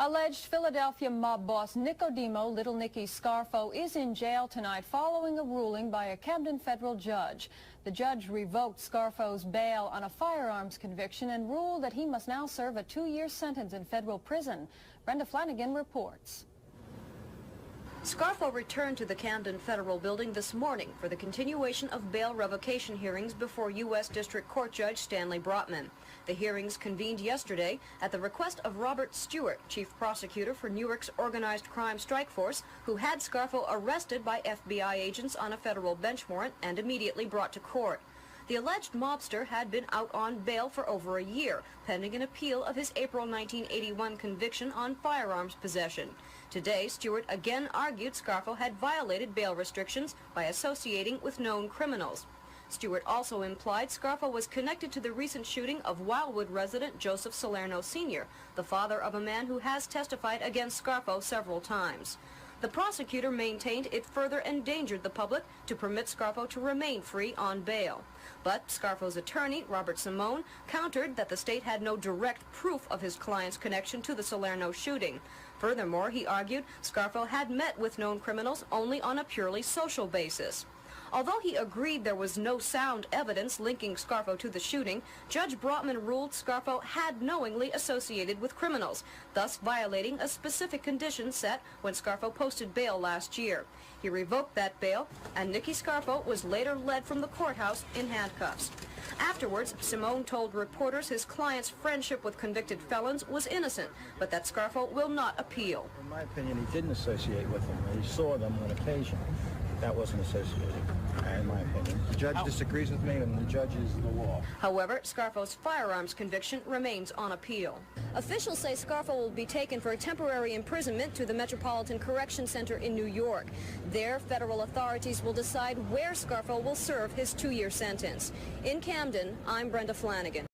Alleged Philadelphia mob boss Nicodemo "Little Nicky" Scarfo is in jail tonight following a ruling by a Camden federal judge. The judge revoked Scarfo's bail on a firearms conviction and ruled that he must now serve a 2-year sentence in federal prison. Brenda Flanagan reports. Scarfo returned to the Camden Federal Building this morning for the continuation of bail revocation hearings before U.S. District Court Judge Stanley Brotman. The hearings convened yesterday at the request of Robert Stewart, Chief Prosecutor for Newark's Organized Crime Strike Force, who had Scarfo arrested by FBI agents on a federal bench warrant and immediately brought to court. The alleged mobster had been out on bail for over a year, pending an appeal of his April 1981 conviction on firearms possession. Today, Stewart again argued Scarfo had violated bail restrictions by associating with known criminals. Stewart also implied Scarfo was connected to the recent shooting of Wildwood resident Joseph Salerno Sr., the father of a man who has testified against Scarfo several times. The prosecutor maintained it further endangered the public to permit Scarfo to remain free on bail. But Scarfo's attorney, Robert Simone, countered that the state had no direct proof of his client's connection to the Salerno shooting. Furthermore, he argued Scarfo had met with known criminals only on a purely social basis. Although he agreed there was no sound evidence linking Scarfo to the shooting, Judge Brotman ruled Scarfo had knowingly associated with criminals, thus violating a specific condition set when Scarfo posted bail last year. He revoked that bail, and Nicky Scarfo was later led from the courthouse in handcuffs. Afterwards, Simone told reporters his client's friendship with convicted felons was innocent, but that Scarfo will not appeal. In my opinion, he didn't associate with them. He saw them on occasion. That wasn't associated, in my opinion. The judge disagrees with me, and the judge is the law. However, Scarfo's firearms conviction remains on appeal. Officials say Scarfo will be taken for a temporary imprisonment to the Metropolitan Correction Center in New York. There, federal authorities will decide where Scarfo will serve his 2-year sentence. In Camden, I'm Brenda Flanagan.